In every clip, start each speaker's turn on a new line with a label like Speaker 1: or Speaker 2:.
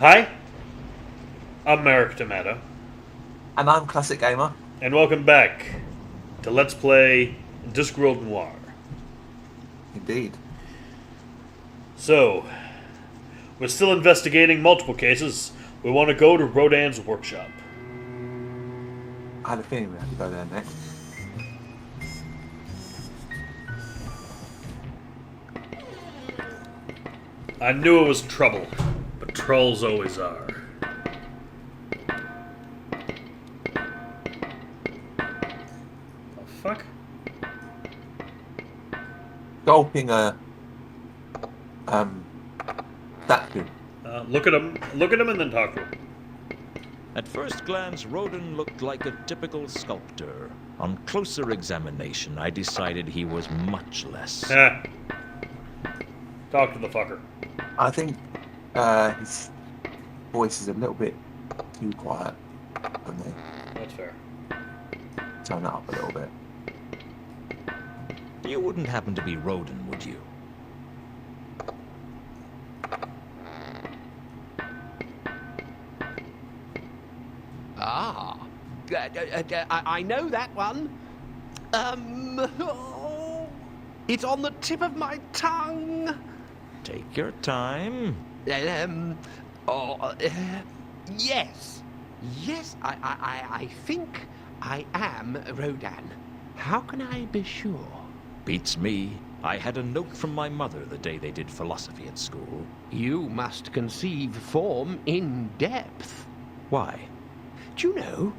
Speaker 1: Hi, I'm Merrick Tomato,
Speaker 2: And I'm Classic Gamer.
Speaker 1: and welcome back to Let's Play Discworld Noir.
Speaker 2: Indeed.
Speaker 1: So, we're still investigating multiple cases. We want to go to Rodan's workshop.
Speaker 2: I had a feeling we had to go there next.
Speaker 1: I knew it was trouble, but trolls always are. The fuck?
Speaker 2: Gulping a statue.
Speaker 1: Look at him, and then talk to him.
Speaker 3: At first glance, Rodin looked like a typical sculptor. On closer examination, I decided he was much less.
Speaker 1: Talk to the fucker.
Speaker 2: I think his voice is a little bit too quiet for me.
Speaker 1: That's fair.
Speaker 2: Turn it up a little bit.
Speaker 3: You wouldn't happen to be Rodin, would you?
Speaker 4: Ah, I know that one. It's on the tip of my tongue.
Speaker 3: Take your time.
Speaker 4: Yes. Yes, I think I am Rodan. How can I be sure?
Speaker 3: Beats me. I had a note from my mother the day they did philosophy at school.
Speaker 4: You must conceive form in depth.
Speaker 3: Why?
Speaker 4: Do you know,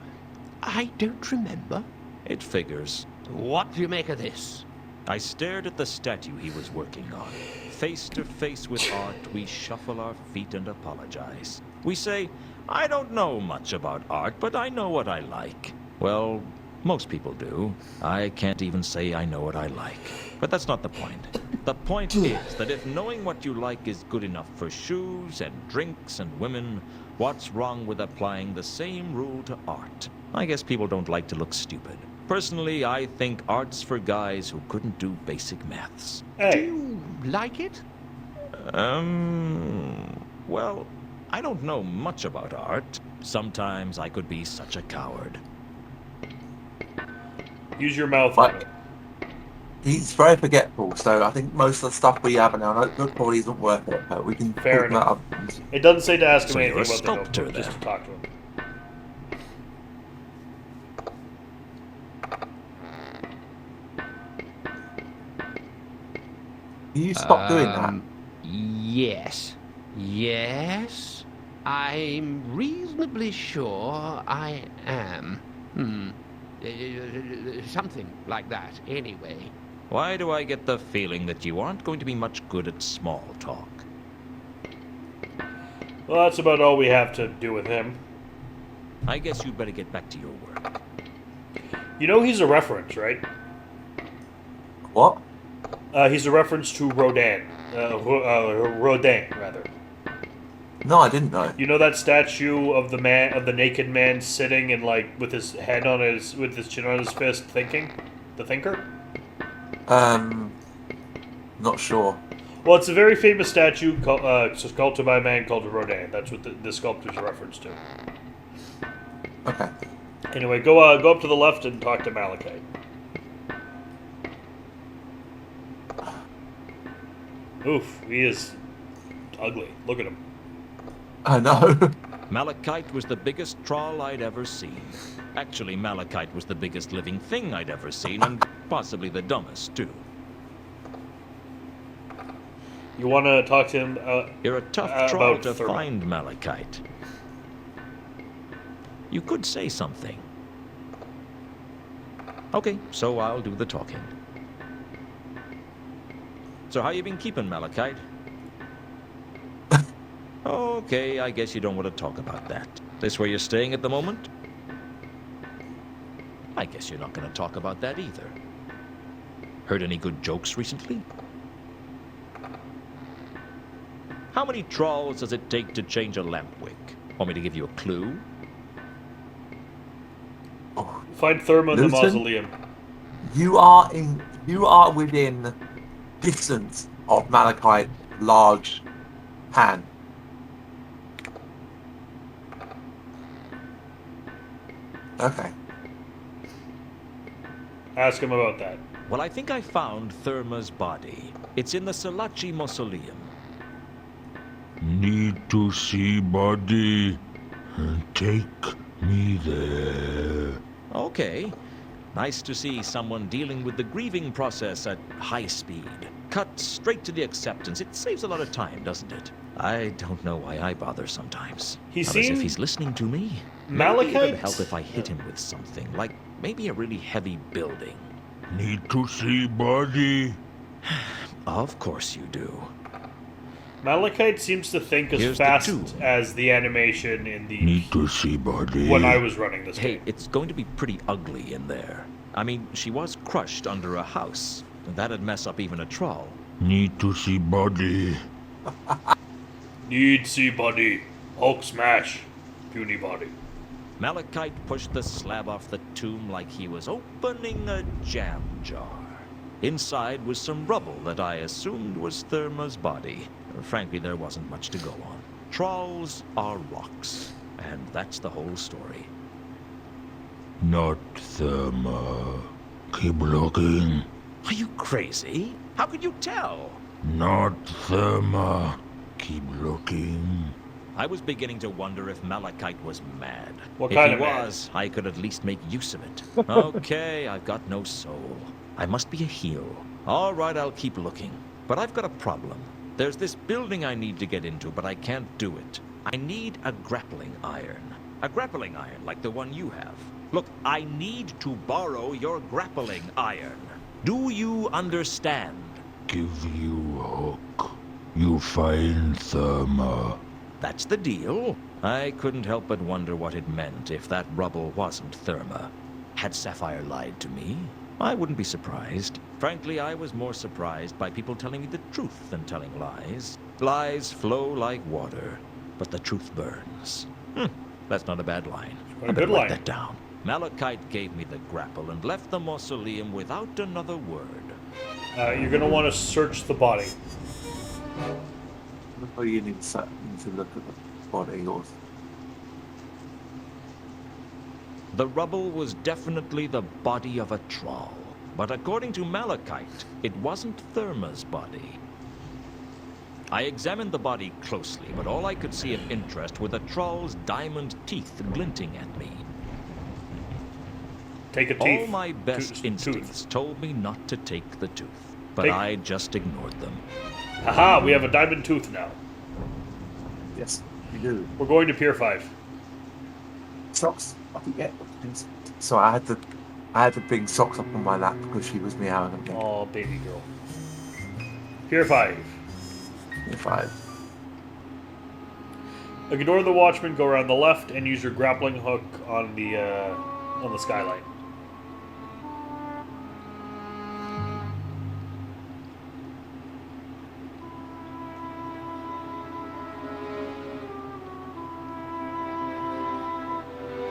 Speaker 4: I don't remember.
Speaker 3: It figures.
Speaker 4: What do you make of this?
Speaker 3: I stared at the statue he was working on. Face to face with art, we shuffle our feet and apologize. We say, I don't know much about art, but I know what I like. Well, most people do. I can't even say I know what I like. But that's not the point. The point is that if knowing what you like is good enough for shoes and drinks and women, what's wrong with applying the same rule to art? I guess people don't like to look stupid. Personally, I think art's for guys who couldn't do basic maths.
Speaker 4: Do
Speaker 1: Hey,
Speaker 4: you like it?
Speaker 3: Well, I don't know much about art. Sometimes I could be such a coward.
Speaker 1: use your mouth on
Speaker 2: But
Speaker 1: it.
Speaker 2: he's very forgetful, so I think most of the stuff we have in our notebook probably isn't worth it, but we can
Speaker 1: Fair
Speaker 2: talk about
Speaker 1: enough.
Speaker 2: other things.
Speaker 1: It doesn't say to ask him
Speaker 3: So you're
Speaker 1: anything
Speaker 3: a
Speaker 1: about the
Speaker 3: sculptor,
Speaker 1: notebook, just to
Speaker 3: then?
Speaker 1: talk to him.
Speaker 2: Can you stop doing that?
Speaker 4: Yes. Yes. I'm reasonably sure I am. Something like that, anyway.
Speaker 3: Why do I get the feeling that you aren't going to be much good at small talk?
Speaker 1: Well, that's about all we have to do with him.
Speaker 3: I guess you'd better get back to your work.
Speaker 1: You know he's a reference, right?
Speaker 2: What?
Speaker 1: He's a reference to Rodin. Rodin, rather.
Speaker 2: No, I didn't know.
Speaker 1: You know that statue of the naked man sitting and with his head on with his chin on his fist, thinking, the thinker.
Speaker 2: Not sure.
Speaker 1: Well, it's a very famous statue sculpted by a man called Rodin. That's what the sculptor's a reference to.
Speaker 2: Okay.
Speaker 1: Anyway, go up to the left and talk to Malachite. Oof, he is ugly. Look at him.
Speaker 2: I know.
Speaker 3: Malachite was the biggest troll I'd ever seen. Actually, Malachite was the biggest living thing I'd ever seen, and possibly the dumbest, too.
Speaker 1: You want to talk to him?
Speaker 3: You're a tough troll
Speaker 1: about
Speaker 3: to
Speaker 1: Thermal.
Speaker 3: find, Malachite. You could say something. Okay, so I'll do the talking. So how you been keeping, Malachite? Okay, I guess you don't want to talk about that. This where you're staying at the moment? I guess you're not going to talk about that either. Heard any good jokes recently? How many trolls does it take to change a lamp wick? Want me to give you a clue?
Speaker 1: Find Therma in the
Speaker 2: Luton?
Speaker 1: mausoleum.
Speaker 2: You are within distance of Malachite's large hand. Okay.
Speaker 1: Ask him about that.
Speaker 3: Well, I think I found Therma's body. It's in the Salachi Mausoleum.
Speaker 5: Need to see body. Take me there.
Speaker 3: Okay. Nice to see someone dealing with the grieving process at high speed. Cut straight to the acceptance. It saves a lot of time, doesn't it? I don't know why I bother sometimes.
Speaker 1: He
Speaker 3: Not as if
Speaker 1: seemed-
Speaker 3: he's listening to me. Maybe
Speaker 1: Malachite?
Speaker 3: it'd help if I hit him with something, like maybe a really heavy building.
Speaker 5: Need to see body.
Speaker 3: Of course you do.
Speaker 1: Malachite seems to think as
Speaker 3: Here's the
Speaker 1: fast
Speaker 3: tomb.
Speaker 1: as the animation in the
Speaker 5: Need to see body.
Speaker 1: when I was running this
Speaker 3: Hey,
Speaker 1: game.
Speaker 3: it's going to be pretty ugly in there. I mean, she was crushed under a house. That'd mess up even a troll.
Speaker 5: Need to see body.
Speaker 1: Need see body. Hulk smash. Puny body.
Speaker 3: Malachite pushed the slab off the tomb like he was opening a jam jar. Inside was some rubble that I assumed was Therma's body. Frankly, there wasn't much to go on. Trolls are rocks, and that's the whole story.
Speaker 5: Not Therma. Keep looking.
Speaker 3: Are you crazy? How could you tell?
Speaker 5: Not Therma. Keep looking.
Speaker 3: I was beginning to wonder if Malachite was mad.
Speaker 1: What
Speaker 3: If
Speaker 1: kind
Speaker 3: he
Speaker 1: of mad?
Speaker 3: was, I could at least make use of it. Okay, I've got no soul. I must be a heel. All right, I'll keep looking. But I've got a problem. There's this building I need to get into, but I can't do it. I need a grappling iron. A grappling iron like the one you have. Look, I need to borrow your grappling iron. Do you understand?
Speaker 5: Give you hook. You find Therma.
Speaker 3: That's the deal. I couldn't help but wonder what it meant if that rubble wasn't Therma. Had Sapphire lied to me? I wouldn't be surprised. Frankly, I was more surprised by people telling me the truth than telling lies. Lies flow like water, but the truth burns. That's not a bad line.
Speaker 1: quite a
Speaker 3: I better
Speaker 1: good
Speaker 3: write
Speaker 1: line.
Speaker 3: that down. Malachite gave me the grapple and left the mausoleum without another word.
Speaker 1: You're gonna want to search the body.
Speaker 2: Before you need to look at the body or
Speaker 3: The rubble was definitely the body of a troll. But according to Malachite, it wasn't Therma's body. I examined the body closely, but all I could see of interest were the troll's diamond teeth glinting at me.
Speaker 1: Take a teeth.
Speaker 3: All my best
Speaker 1: Tooth.
Speaker 3: instincts told me not to take the tooth, but
Speaker 1: Take-
Speaker 3: I just ignored them.
Speaker 1: Haha, we have a diamond tooth now.
Speaker 2: yes, you do.
Speaker 1: We're going to Pier 5.
Speaker 2: Socks. I forget. So I had to bring socks up on my lap because she was meowing at me.
Speaker 1: Oh, baby girl. Pier 5.
Speaker 2: If I
Speaker 1: Ignore the watchman, go around the left, and use your grappling hook on the skylight.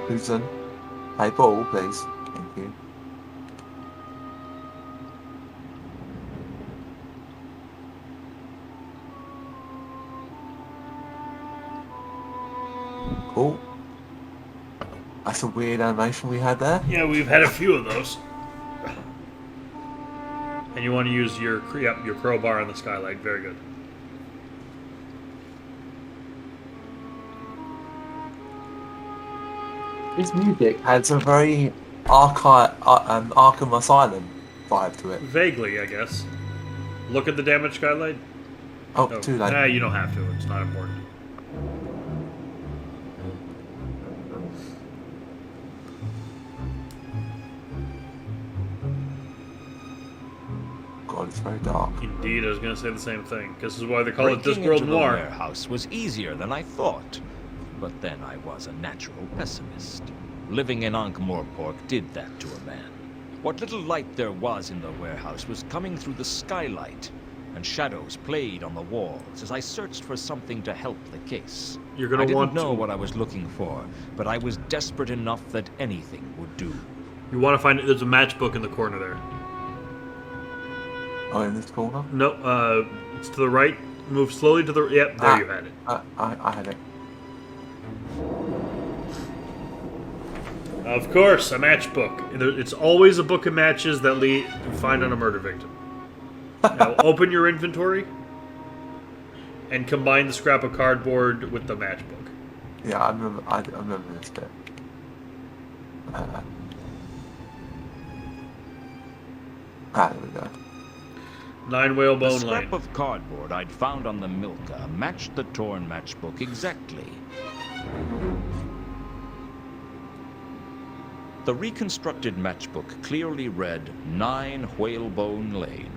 Speaker 2: Susan, play ball, please. Thank you. Cool. That's a weird animation we had there.
Speaker 1: Yeah, we've had a few of those. And you want to use your crowbar on the skylight. Very good.
Speaker 2: This music has a very Arkham Asylum vibe to it.
Speaker 1: Vaguely, I guess. Look at the damaged skylight.
Speaker 2: Oh,
Speaker 1: Oh,
Speaker 2: too late.
Speaker 1: Nah, you don't have to. It's not important.
Speaker 2: God, it's very dark.
Speaker 1: Indeed, I was going to say the same thing. This is why they call it
Speaker 3: Breaking
Speaker 1: Discworld
Speaker 3: into the
Speaker 1: Noir.
Speaker 3: warehouse was easier than I thought. But then I was a natural pessimist. Living in Ankh-Morpork did that to a man. What little light there was in the warehouse was coming through the skylight, and shadows played on the walls as I searched for something to help the case.
Speaker 1: You're going
Speaker 3: I
Speaker 1: to
Speaker 3: didn't
Speaker 1: want
Speaker 3: know
Speaker 1: to...
Speaker 3: what I was looking for, but I was desperate enough that anything would do.
Speaker 1: You want to find... There's a matchbook in the corner there.
Speaker 2: Oh, in this corner?
Speaker 1: No, it's to the right. Move slowly to the... Yep, there you had it.
Speaker 2: I had it.
Speaker 1: Of course, a matchbook. It's always a book of matches that you find on a murder victim. Now, open your inventory and combine the scrap of cardboard with the matchbook.
Speaker 2: Yeah, I remember this bit. There we go.
Speaker 1: 9
Speaker 3: The
Speaker 1: Whalebone Lane.
Speaker 3: scrap of cardboard I'd found on the Milka matched the torn matchbook exactly. The reconstructed matchbook clearly read 9 Whalebone Lane.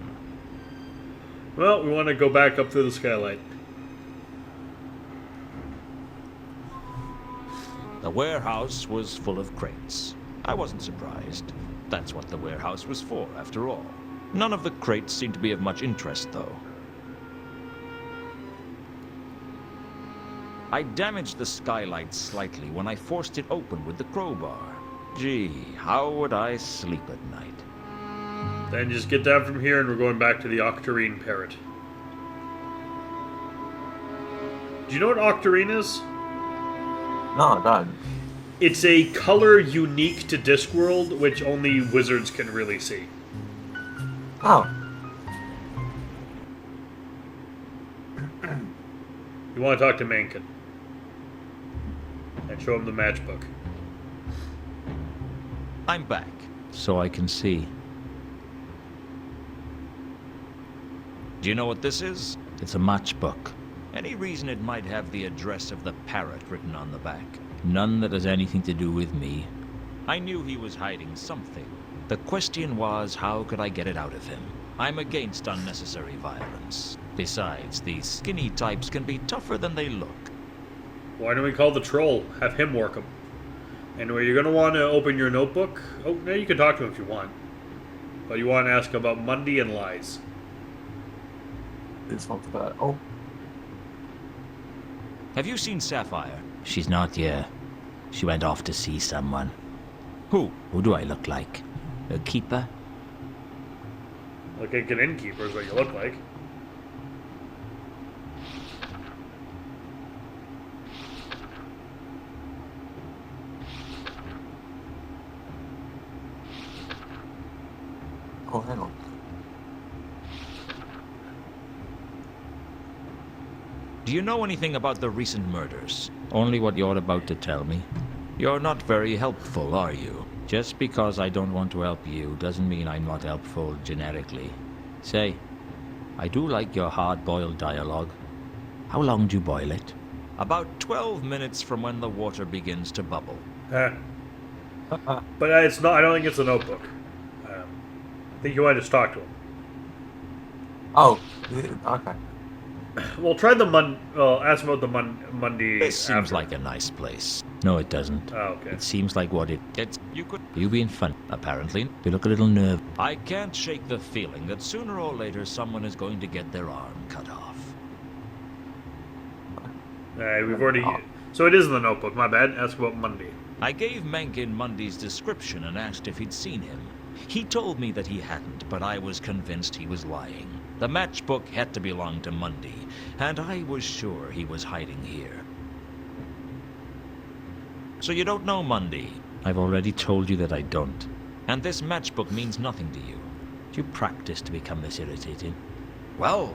Speaker 1: Well, we want to go back up through the skylight.
Speaker 3: The warehouse was full of crates. I wasn't surprised. That's what the warehouse was for, after all. None of the crates seemed to be of much interest, though. I damaged the skylight slightly when I forced it open with the crowbar. Gee, how would I sleep at night?
Speaker 1: Then just get down from here and we're going back to the Octarine Parrot. Do you know what Octarine is?
Speaker 2: No, I don't.
Speaker 1: It's a color unique to Discworld, which only wizards can really see.
Speaker 2: Oh.
Speaker 1: You want to talk to Mankin. And show him the matchbook.
Speaker 3: I'm back, so I can see. Do you know what this is? It's a matchbook. Any reason it might have the address of the parrot written on the back? None that has anything to do with me. I knew he was hiding something. The question was, how could I get it out of him? I'm against unnecessary violence. Besides, these skinny types can be tougher than they look.
Speaker 1: Why don't we call the troll? Have him work him. Anyway, you're going to want to open your notebook. Oh, no, you can talk to him if you want. But you want to ask about Monday and lies.
Speaker 2: This one's bad. Oh.
Speaker 3: Have you seen Sapphire?
Speaker 6: She's not here. She went off to see someone.
Speaker 3: Who?
Speaker 6: Who do I look like? A keeper?
Speaker 1: Look like an innkeeper is what you look like.
Speaker 2: Oh, hang on.
Speaker 3: Do you know anything about the recent murders? Only what you're about to tell me. You're not very helpful, are you?
Speaker 6: Just because I don't want to help you doesn't mean I'm not helpful generically. Say, I do like your hard-boiled dialogue. How long do you boil it?
Speaker 3: About 12 minutes from when the water begins to bubble.
Speaker 1: But it's not. I don't think it's a notebook. I think you want to just talk to him.
Speaker 2: Oh, okay.
Speaker 1: Well, try the ask about the Monday.
Speaker 3: This seems
Speaker 1: after.
Speaker 3: like a nice place.
Speaker 6: No, it doesn't.
Speaker 1: Oh, okay.
Speaker 6: It seems like what
Speaker 3: You could...
Speaker 6: You being fun, apparently. You look a little nervous.
Speaker 3: I can't shake the feeling that sooner or later someone is going to get their arm cut off.
Speaker 1: We've already. So it is in the notebook. My bad. Ask about Monday.
Speaker 3: I gave Mencken Mundy's description and asked if he'd seen him. He told me that he hadn't, but I was convinced he was lying. The matchbook had to belong to Mundy, and I was sure he was hiding here. So you don't know Mundy,
Speaker 6: I've already told you that I don't.
Speaker 3: and this matchbook means nothing to you.
Speaker 6: Do you practice to become this irritating?
Speaker 3: Well,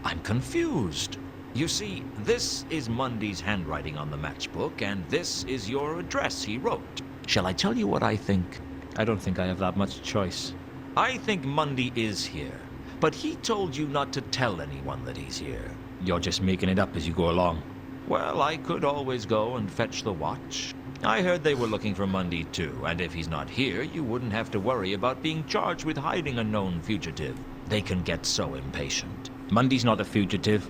Speaker 3: I'm confused. You see, this is Mundy's handwriting on the matchbook, and this is your address he wrote.
Speaker 6: Shall I tell you what I think? I don't think I have that much choice.
Speaker 3: I think Mundy is here, but he told you not to tell anyone that he's here.
Speaker 6: You're just making it up as you go along.
Speaker 3: Well, I could always go and fetch the watch. I heard they were looking for Mundy too, and if he's not here, you wouldn't have to worry about being charged with hiding a known fugitive. They can get so impatient.
Speaker 6: Mundy's not a fugitive.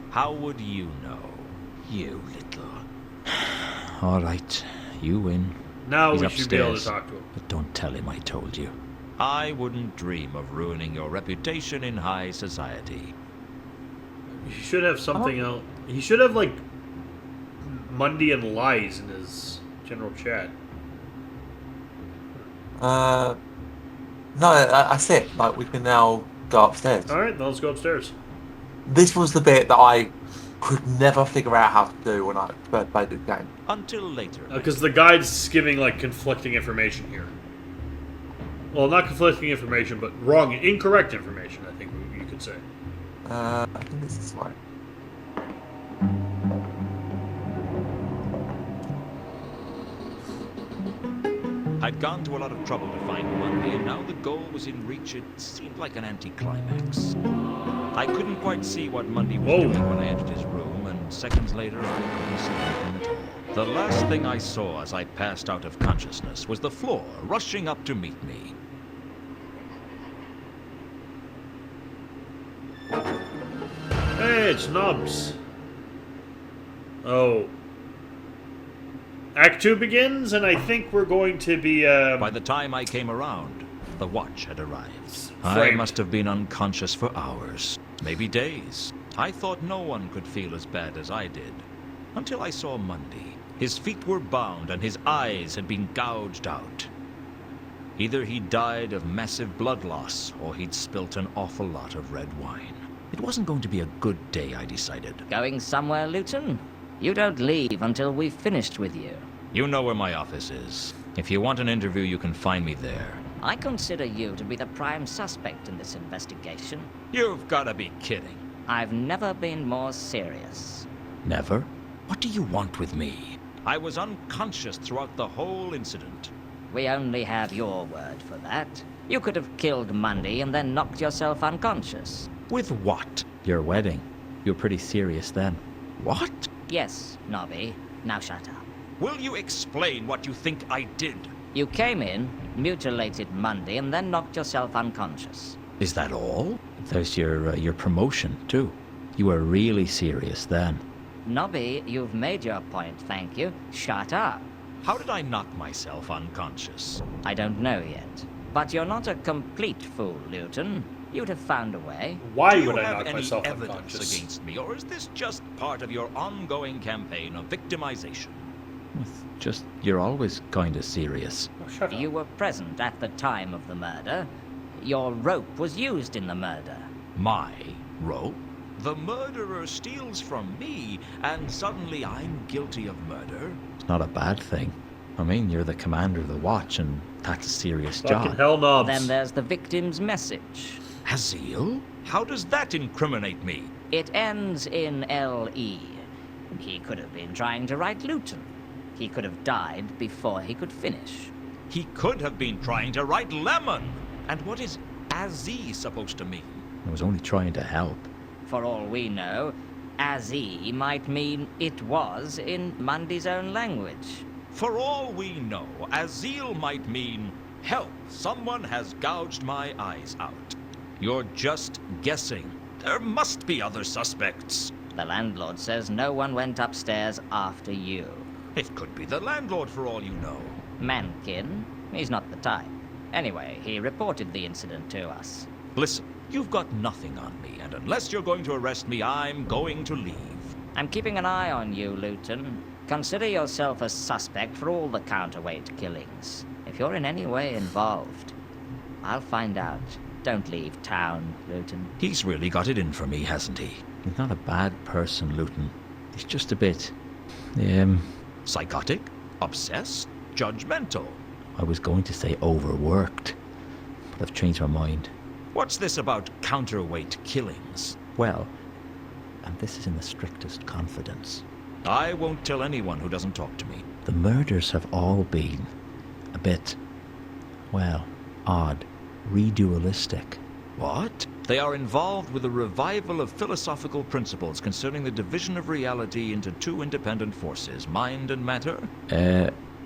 Speaker 3: How would you know?
Speaker 6: You little... All right, you win.
Speaker 1: Now
Speaker 6: He's
Speaker 1: we should be able to
Speaker 6: upstairs.
Speaker 1: talk to him.
Speaker 6: But don't tell him I told you.
Speaker 3: I wouldn't dream of ruining your reputation in high society.
Speaker 1: He should have something else. He should have like Monday and lies in his general chat.
Speaker 2: No, that's it. Like, we can now go upstairs.
Speaker 1: All right, then let's go upstairs.
Speaker 2: This was the bit that I could never figure out how to do when I first played the game.
Speaker 3: Until later.
Speaker 1: Because the guide's giving like conflicting information here. Well, not conflicting information, but incorrect information, I think you could say.
Speaker 2: I think it's this way.
Speaker 3: I'd gone to a lot of trouble to find Monday, and now the goal was in reach. It seemed like an anticlimax. I couldn't quite see what Monday was doing when I entered his room, and seconds later I couldn't see anything at all. The last thing I saw as I passed out of consciousness was the floor rushing up to meet me.
Speaker 1: Hey, it's Nubs. Oh. Act 2 begins, and I think we're going to be,
Speaker 3: By the time I came around, the watch had arrived. I must have been unconscious for hours, maybe days. I thought no one could feel as bad as I did, until I saw Mundy. His feet were bound and his eyes had been gouged out. Either he died of massive blood loss, or he'd spilt an awful lot of red wine. It wasn't going to be a good day, I decided.
Speaker 7: Going somewhere, Luton? You don't leave until we've finished with you.
Speaker 3: You know where my office is. If you want an interview, you can find me there.
Speaker 7: I consider you to be the prime suspect in this investigation.
Speaker 3: You've got to be kidding.
Speaker 7: I've never been more serious.
Speaker 3: Never? What do you want with me? I was unconscious throughout the whole incident.
Speaker 7: We only have your word for that. You could have killed Mundy and then knocked yourself unconscious.
Speaker 3: With what?
Speaker 6: Your wedding. You were pretty serious then.
Speaker 3: What?
Speaker 7: Yes, Nobby. Now shut up.
Speaker 3: Will you explain what you think I did?
Speaker 7: You came in, mutilated Mundy, and then knocked yourself unconscious.
Speaker 3: Is that all?
Speaker 6: There's your promotion, too. You were really serious then.
Speaker 7: Nobby, you've made your point, thank you. Shut up.
Speaker 3: How did I knock myself unconscious?
Speaker 7: I don't know yet. But you're not a complete fool, Luton. You'd have found a way.
Speaker 1: Why
Speaker 3: Do
Speaker 1: would
Speaker 3: you
Speaker 1: I
Speaker 3: have
Speaker 1: knock
Speaker 3: any
Speaker 1: myself
Speaker 3: evidence
Speaker 1: unconscious?
Speaker 3: against me, or is this just part of your ongoing campaign of victimization?
Speaker 6: It's just, you're always kind of serious.
Speaker 1: Oh, shut up.
Speaker 7: You were present at the time of the murder. Your rope was used in the murder.
Speaker 3: My rope? The murderer steals from me, and suddenly I'm guilty of murder?
Speaker 6: It's not a bad thing. I mean, you're the commander of the watch, and that's a serious
Speaker 1: Fucking
Speaker 6: job.
Speaker 1: hell, Nobs.
Speaker 7: Then there's the victim's message.
Speaker 3: Azil? How does that incriminate me?
Speaker 7: It ends in L.E. He could have been trying to write Luton. He could have died before he could finish.
Speaker 3: He could have been trying to write Lemon. And what is Azzy supposed to mean?
Speaker 6: I was only trying to help.
Speaker 7: For all we know, Azzy might mean it was in Mundy's own language.
Speaker 3: For all we know, Azil might mean, help, someone has gouged my eyes out. You're just guessing. There must be other suspects.
Speaker 7: The landlord says no one went upstairs after you.
Speaker 3: It could be the landlord for all you know.
Speaker 7: Mankin? He's not the type. Anyway, he reported the incident to us.
Speaker 3: Listen, you've got nothing on me, and unless you're going to arrest me, I'm going to leave.
Speaker 7: I'm keeping an eye on you, Luton. Consider yourself a suspect for all the counterweight killings. If you're in any way involved, I'll find out. Don't leave town, Luton.
Speaker 3: He's really got it in for me, hasn't he?
Speaker 6: He's not a bad person, Luton. He's just a bit...
Speaker 3: Psychotic? Obsessed? Judgmental?
Speaker 6: I was going to say overworked, but I've changed my mind.
Speaker 3: What's this about counterweight killings?
Speaker 6: Well, and this is in the strictest confidence.
Speaker 3: I won't tell anyone who doesn't talk to me.
Speaker 6: The murders have all been a bit, well, odd, redualistic.
Speaker 3: What? They are involved with a revival of philosophical principles concerning the division of reality into two independent forces, mind and matter?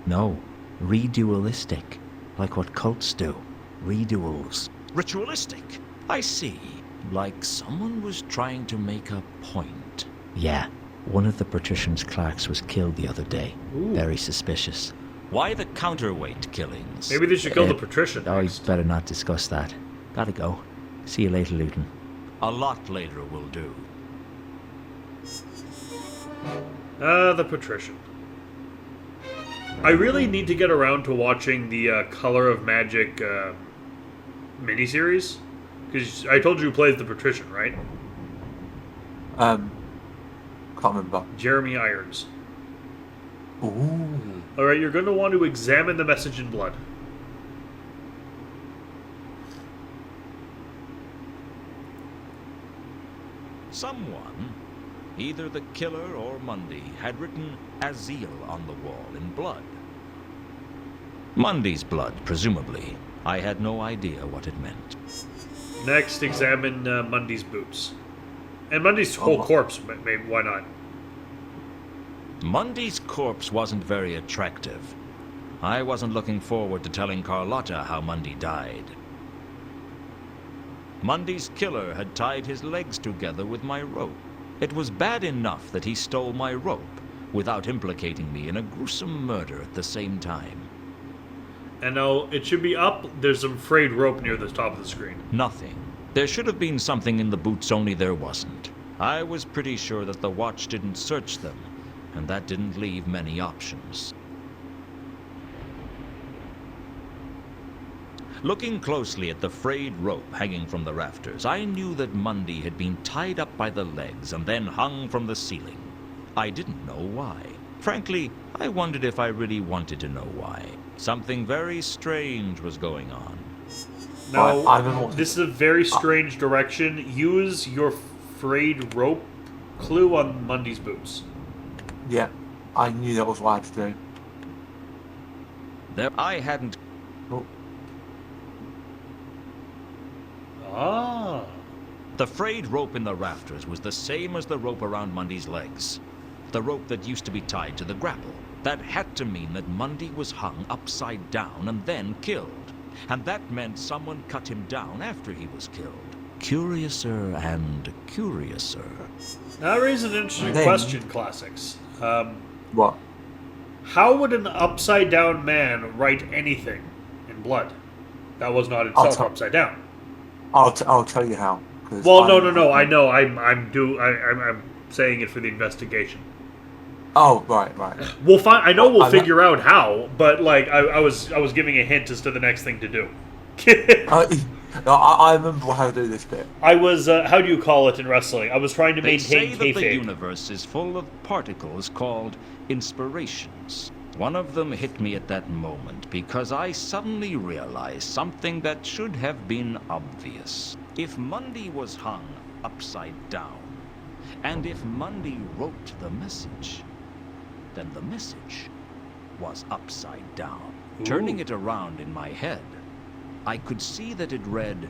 Speaker 6: No. Redualistic. Like what cults do. Reduals.
Speaker 3: Ritualistic. I see. Like someone was trying to make a point.
Speaker 6: Yeah. One of the patrician's clerks was killed the other day.
Speaker 1: Ooh.
Speaker 6: Very suspicious.
Speaker 3: Why the counterweight killings?
Speaker 1: Maybe they should kill the patrician.
Speaker 6: Oh, you better not discuss that. Gotta go. See you later, Luton.
Speaker 3: A lot later will do.
Speaker 1: The patrician. I really need to get around to watching the Color of Magic miniseries. Because I told you who plays the patrician, right?
Speaker 2: Can't remember.
Speaker 1: Jeremy Irons.
Speaker 2: Ooh.
Speaker 1: Alright, you're going to want to examine the message in blood.
Speaker 3: Someone, either the killer or Mundy, had written Azil on the wall in blood. Mundy's blood, presumably. I had no idea what it meant.
Speaker 1: Next, examine Mundy's boots. And Mundy's whole corpse, maybe, why not?
Speaker 3: Mundy's corpse wasn't very attractive. I wasn't looking forward to telling Carlotta how Mundy died. Mundy's killer had tied his legs together with my rope. It was bad enough that he stole my rope, without implicating me in a gruesome murder at the same time.
Speaker 1: And now, it should be up. There's some frayed rope near the top of the screen.
Speaker 3: Nothing. There should have been something in the boots, only there wasn't. I was pretty sure that the watch didn't search them, and that didn't leave many options. Looking closely at the frayed rope hanging from the rafters, I knew that Mundy had been tied up by the legs and then hung from the ceiling. I didn't know why. Frankly, I wondered if I really wanted to know why. Something very strange was going on.
Speaker 1: Now,
Speaker 2: I don't know.
Speaker 1: this is a very strange direction. Use your frayed rope clue on Mundy's boots.
Speaker 2: Yeah, I knew that was what I had to do.
Speaker 3: There, I hadn't.
Speaker 2: Oh,
Speaker 1: Ah.
Speaker 3: The frayed rope in the rafters was the same as the rope around Mundy's legs. The rope that used to be tied to the grapple. That had to mean that Mundy was hung upside down and then killed. And that meant someone cut him down after he was killed. Curiouser and curiouser.
Speaker 1: That raises an interesting
Speaker 2: Then-
Speaker 1: question, Classics.
Speaker 2: what?
Speaker 1: How would an upside-down man write anything in blood that was not itself
Speaker 2: tell-
Speaker 1: upside down?
Speaker 2: I'll tell you how. 'Cause
Speaker 1: Well,
Speaker 2: I'm-
Speaker 1: no. I know. I'm saying it for the investigation.
Speaker 2: Oh, right.
Speaker 1: We'll find. I know
Speaker 2: Well,
Speaker 1: we'll
Speaker 2: I'm
Speaker 1: figure out how, but like I was giving a hint as to the next thing to do.
Speaker 2: I remember how to do this bit.
Speaker 1: I was. How do you call it in wrestling? I was trying to
Speaker 3: They say
Speaker 1: maintain
Speaker 3: that the
Speaker 1: kayfabe.
Speaker 3: universe is full of particles called inspirations. One of them hit me at that moment because I suddenly realized something that should have been obvious. If Mundy was hung upside down, and if Mundy wrote the message, then the message was upside down. Turning it around in my head, I could see that it read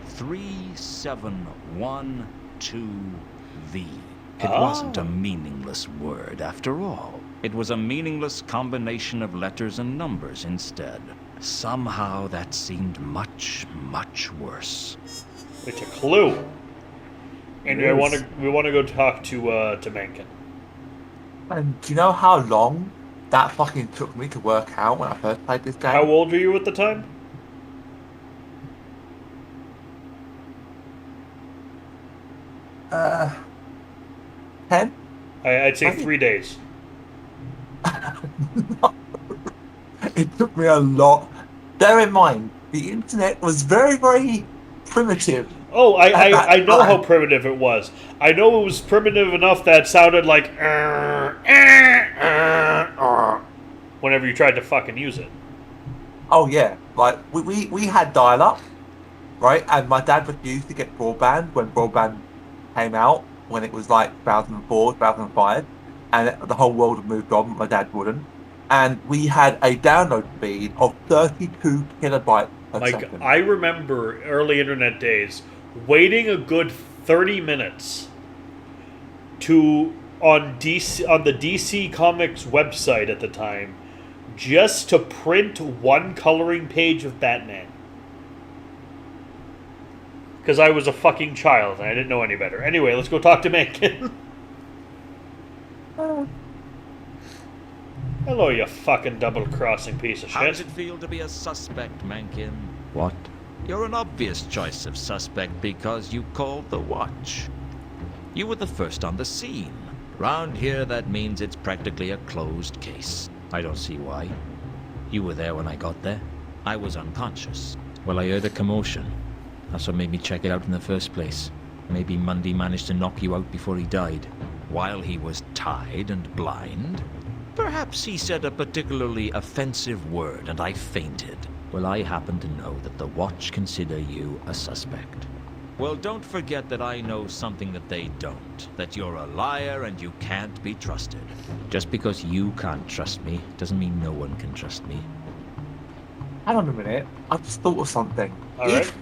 Speaker 3: 3712V. It wasn't a meaningless word after all. It was a meaningless combination of letters and numbers instead. Somehow that seemed much, much worse.
Speaker 1: It's a clue. And
Speaker 2: It
Speaker 1: we
Speaker 2: is.
Speaker 1: want to go talk to Mencken.
Speaker 2: And do you know how long that fucking took me to work out when I first played this game?
Speaker 1: How old were you at the time?
Speaker 2: Uh, 10?
Speaker 1: I'd say 3 days.
Speaker 2: It took me a lot. Bear in mind, the internet was very, very primitive.
Speaker 1: Oh, I know how
Speaker 2: time.
Speaker 1: primitive it was. I know it was primitive enough that it sounded like whenever you tried to fucking use it.
Speaker 2: Oh yeah, like we had dial-up, right? And my dad refused to get broadband when broadband came out, when it was like 2004, 2005, and the whole world had moved on. My dad wouldn't, and we had a download speed of 32 kilobytes per
Speaker 1: Like,
Speaker 2: second.
Speaker 1: I remember early internet days waiting a good 30 minutes on the DC Comics website at the time just to print one coloring page of Batman. Because I was a fucking child and I didn't know any better. Anyway, let's go talk to Mencken. Hello, you fucking double-crossing piece of
Speaker 3: How does
Speaker 1: shit.
Speaker 3: it feel to be a suspect, Mencken?
Speaker 6: What?
Speaker 3: You're an obvious choice of suspect because you called the watch. You were the first on the scene. Round here, that means it's practically a closed case.
Speaker 6: I don't see why. You were there when I got there. I was unconscious. Well, I heard a commotion. That's what made me check it out in the first place. Maybe Mundy managed to knock you out before he died.
Speaker 3: while he was tied and blind? Perhaps he said a particularly offensive word and I fainted.
Speaker 6: Well, I happen to know that the Watch consider you a suspect.
Speaker 3: Well, don't forget that I know something that they don't. That you're a liar and you can't be trusted.
Speaker 6: Just because you can't trust me doesn't mean no one can trust me.
Speaker 2: Hang on a minute. I just thought of something.
Speaker 1: All
Speaker 2: If
Speaker 1: right.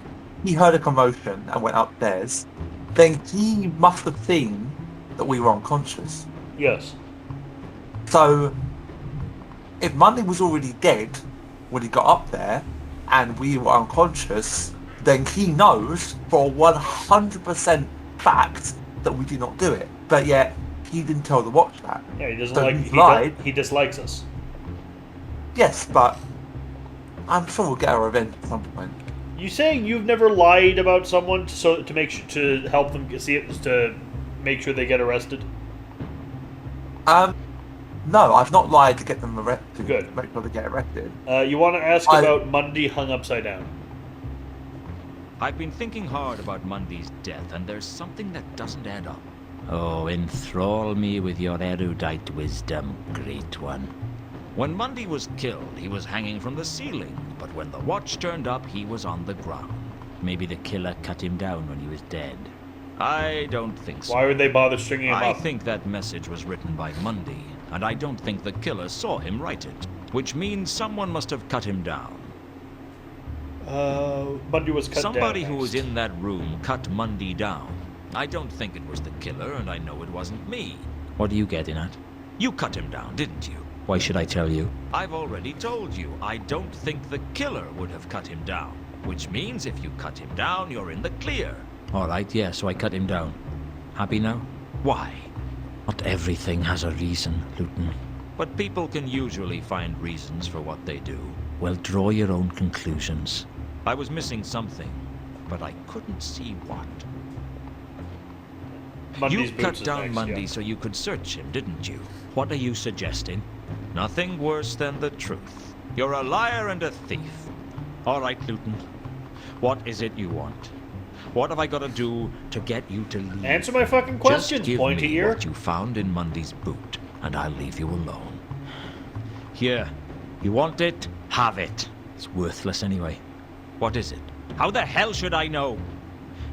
Speaker 2: he heard a commotion and went upstairs, then he must have seen that we were unconscious.
Speaker 1: Yes.
Speaker 2: So, if Monday was already dead when he got up there, and we were unconscious, then he knows for 100% fact that we did not do it. But yet, he didn't tell the Watch that.
Speaker 1: Yeah, he doesn't
Speaker 2: So
Speaker 1: like.
Speaker 2: he's
Speaker 1: He,
Speaker 2: lied.
Speaker 1: he dislikes us.
Speaker 2: Yes, but I'm sure we'll get our revenge at some point.
Speaker 1: You saying you've never lied about someone to make sure, to help them see it, to make sure they get arrested?
Speaker 2: No, I've not lied to get them arrested.
Speaker 1: Good.
Speaker 2: To make sure they get arrested.
Speaker 1: You want to ask
Speaker 2: I-
Speaker 1: about Mundy hung upside down?
Speaker 3: I've been thinking hard about Mundy's death, and there's something that doesn't add up.
Speaker 6: Oh, enthrall me with your erudite wisdom, great one.
Speaker 3: When Mundy was killed, he was hanging from the ceiling, but when the Watch turned up, he was on the ground.
Speaker 6: Maybe the killer cut him down when he was dead.
Speaker 3: I don't think so.
Speaker 1: Why would they bother stringing him
Speaker 3: I
Speaker 1: up?
Speaker 3: think that message was written by Mundy, and I don't think the killer saw him write it, which means someone must have cut him down.
Speaker 1: Mundy was cut down.
Speaker 3: Somebody who
Speaker 1: next.
Speaker 3: was in that room cut Mundy down. I don't think it was the killer, and I know it wasn't me.
Speaker 6: What are you getting at?
Speaker 3: You cut him down, didn't you?
Speaker 6: Why should I tell you?
Speaker 3: I've already told you, I don't think the killer would have cut him down. Which means if you cut him down, you're in the clear.
Speaker 6: All right, yeah, so I cut him down. Happy now?
Speaker 3: Why?
Speaker 6: Not everything has a reason, Luton.
Speaker 3: But people can usually find reasons for what they do.
Speaker 6: Well, draw your own conclusions.
Speaker 3: I was missing something, but I couldn't see what.
Speaker 1: Mundy's
Speaker 3: You
Speaker 1: boots
Speaker 3: cut
Speaker 1: is
Speaker 3: down
Speaker 1: next,
Speaker 3: Mundy
Speaker 1: yeah.
Speaker 3: so you could search him, didn't you?
Speaker 6: What are you suggesting?
Speaker 3: Nothing worse than the truth. You're a liar and a thief.
Speaker 6: All right, Luton. What is it you want? What have I got to do to get you to leave?
Speaker 1: Answer my fucking questions,
Speaker 6: Just give
Speaker 1: pointy
Speaker 6: me
Speaker 1: ear.
Speaker 6: what you found in Mundy's boot, and I'll leave you alone. Here, you want it? Have it. It's worthless anyway. What is it? How the hell should I know?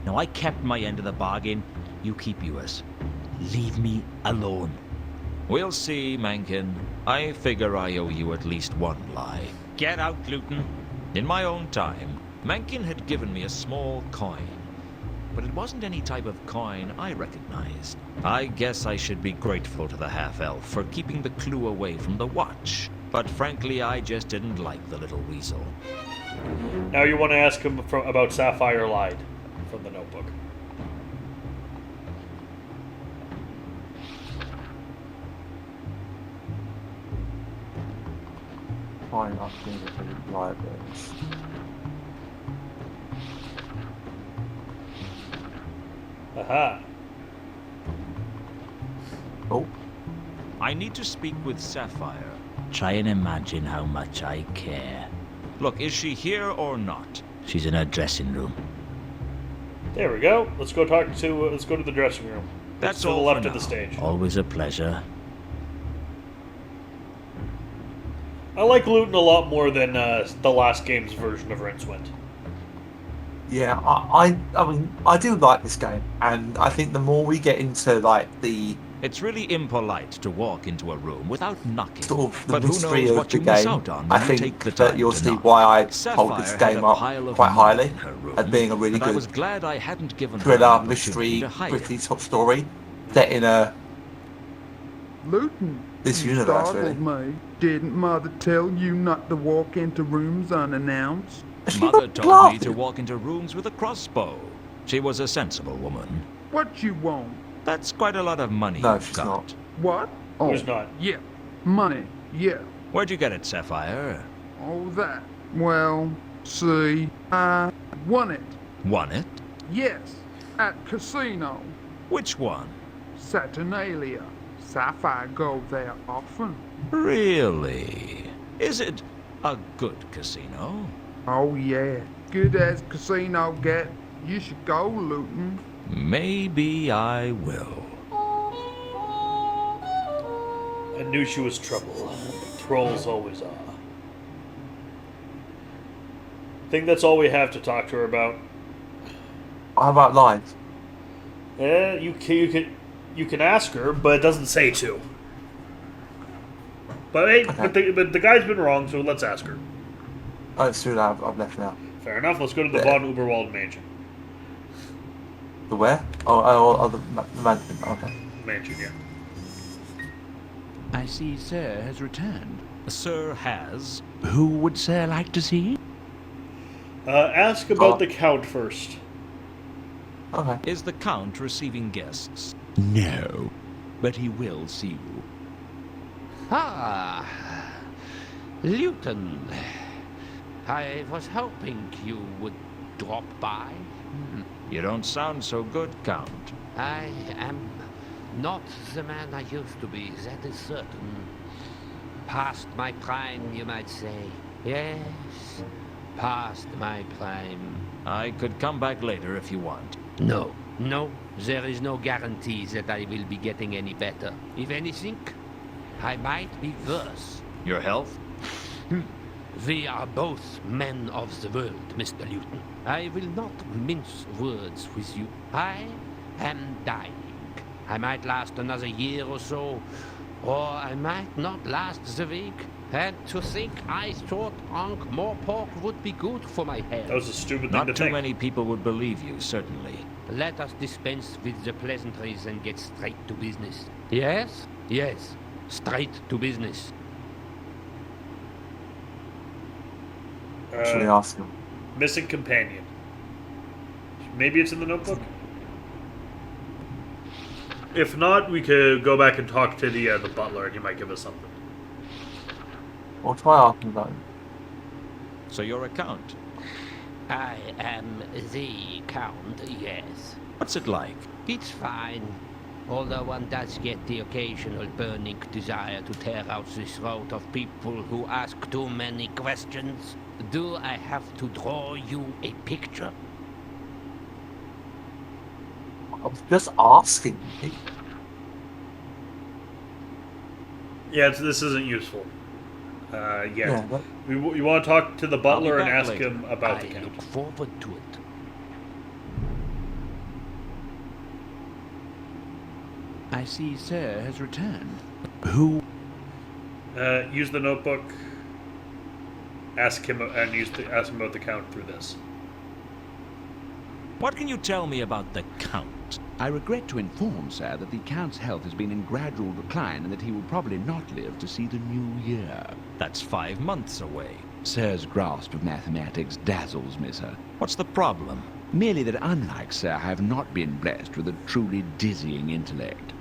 Speaker 6: Now, I kept my end of the bargain. You keep yours. Leave me alone.
Speaker 3: We'll see, Mankin. I figure I owe you at least one lie.
Speaker 6: Get out, Luton.
Speaker 3: In my own time, Mankin had given me a small coin. But it wasn't any type of coin I recognized. I guess I should be grateful to the half-elf for keeping the clue away from the Watch. But frankly, I just didn't like the little weasel.
Speaker 1: Now you want to ask him about Sapphire lied from the Notebook.
Speaker 2: Fine, I've seen it in libraries.
Speaker 1: Aha.
Speaker 2: Oh,
Speaker 3: I need to speak with Sapphire.
Speaker 6: Try and imagine how much I care.
Speaker 3: Look, is she here or not?
Speaker 6: She's in her dressing room.
Speaker 1: There we go. Let's go talk to. Let's go to the dressing room.
Speaker 3: That's
Speaker 1: It's to the
Speaker 3: all
Speaker 1: left
Speaker 3: for
Speaker 1: of the
Speaker 3: now.
Speaker 1: stage.
Speaker 6: Always a pleasure.
Speaker 1: I like Luton a lot more than the last game's version of Rincewind.
Speaker 2: yeah. I mean, I do like this game, and I think the more we get into like the
Speaker 3: It's really impolite to walk into a room without knocking.
Speaker 2: sort of the
Speaker 3: But who
Speaker 2: mystery
Speaker 3: knows
Speaker 2: of
Speaker 3: what
Speaker 2: the
Speaker 3: you miss
Speaker 2: game,
Speaker 3: out on
Speaker 2: I
Speaker 3: when you take
Speaker 2: think
Speaker 3: the
Speaker 2: that
Speaker 3: time
Speaker 2: you'll
Speaker 3: to
Speaker 2: see
Speaker 3: knock.
Speaker 2: why I hold
Speaker 3: Sapphire
Speaker 2: this
Speaker 3: had
Speaker 2: game
Speaker 3: a
Speaker 2: up
Speaker 3: pile of
Speaker 2: quite
Speaker 3: money
Speaker 2: highly
Speaker 3: in her room,
Speaker 2: as being a really
Speaker 3: and I was
Speaker 2: good
Speaker 3: glad I hadn't given her
Speaker 2: thriller,
Speaker 3: an
Speaker 2: mystery,
Speaker 3: opportunity to hide
Speaker 2: pretty
Speaker 3: it.
Speaker 2: top story set in
Speaker 8: Luton,
Speaker 2: this
Speaker 8: you
Speaker 2: universe,
Speaker 8: startled me. Didn't Mother tell you not to walk into rooms unannounced?
Speaker 3: Mother told me to walk into rooms with a crossbow. She was a sensible woman.
Speaker 8: What you want?
Speaker 3: That's quite a lot of money
Speaker 2: No,
Speaker 3: you've
Speaker 2: she's
Speaker 3: got.
Speaker 2: not.
Speaker 8: What? Oh,
Speaker 1: Who's not?
Speaker 8: yeah. Money, yeah.
Speaker 3: Where'd you get it, Sapphire?
Speaker 8: Oh, that. Well, see, I won it.
Speaker 3: Won it?
Speaker 8: Yes, at casino.
Speaker 3: Which one?
Speaker 8: Saturnalia. Sapphire go there often.
Speaker 3: Really? Is it a good casino?
Speaker 8: Oh, yeah. Good as casino get. You should go, Luton.
Speaker 3: Maybe I will.
Speaker 1: I knew she was trouble. Trolls always are. Think that's all we have to talk to her about.
Speaker 2: How about lies?
Speaker 1: Yeah, you can ask her, but it doesn't say to. But hey,
Speaker 2: Okay.
Speaker 1: but the guy's been wrong, so let's ask her.
Speaker 2: Oh, it's true that I've left now.
Speaker 1: Fair enough. Let's go to the
Speaker 2: Yeah.
Speaker 1: von Uberwald mansion.
Speaker 2: The where? Oh, the mansion. Okay.
Speaker 1: Mansion, yeah.
Speaker 9: I see Sir has returned.
Speaker 3: Sir has.
Speaker 9: Who would Sir like to see?
Speaker 1: Ask about
Speaker 2: Oh.
Speaker 1: the Count first.
Speaker 2: Okay.
Speaker 3: Is the Count receiving guests?
Speaker 9: No, but he will see you.
Speaker 4: Ah, Luton. I was hoping you would drop by.
Speaker 3: You don't sound so good, Count.
Speaker 4: I am not the man I used to be, that is certain. Past my prime, you might say. Yes, past my prime.
Speaker 3: I could come back later if you want.
Speaker 4: No, there is no guarantee that I will be getting any better. If anything, I might be worse.
Speaker 3: Your health?
Speaker 4: We are both men of the world, Mr. Luton. I will not mince words with you. I am dying. I might last another year or so, or I might not last the week. And to think I thought more pork would be good for my health.
Speaker 1: That was a stupid thing to
Speaker 3: Not too
Speaker 1: think.
Speaker 3: many people would believe you, certainly.
Speaker 4: Let us dispense with the pleasantries and get straight to business. Yes? Yes. Straight to business.
Speaker 2: Actually, ask him.
Speaker 1: Missing companion. Maybe it's in the notebook? If not, we could go back and talk to the butler, and he might give us something.
Speaker 2: We'll try asking about him.
Speaker 3: So you're a Count.
Speaker 4: I am the Count, yes.
Speaker 3: What's it like?
Speaker 4: It's fine. Although one does get the occasional burning desire to tear out the throat of people who ask too many questions. Do I have to draw you a picture?
Speaker 2: I was just asking.
Speaker 1: Yeah, this isn't useful. Yet.
Speaker 2: Yeah, but
Speaker 1: You want to talk to the butler and
Speaker 3: back
Speaker 1: ask
Speaker 3: later.
Speaker 1: him about
Speaker 4: I
Speaker 1: the Count.
Speaker 4: look forward to it.
Speaker 9: I see Sir has returned. Who?
Speaker 1: Use the notebook. Ask him ask him about the Count through this.
Speaker 3: What can you tell me about the Count?
Speaker 9: I regret to inform, Sir, that the Count's health has been in gradual decline and that he will probably not live to see the new year.
Speaker 3: That's 5 months away.
Speaker 9: Sir's grasp of mathematics dazzles me, sir.
Speaker 3: What's the problem?
Speaker 9: Merely that, unlike Sir, I have not been blessed with a truly dizzying intellect.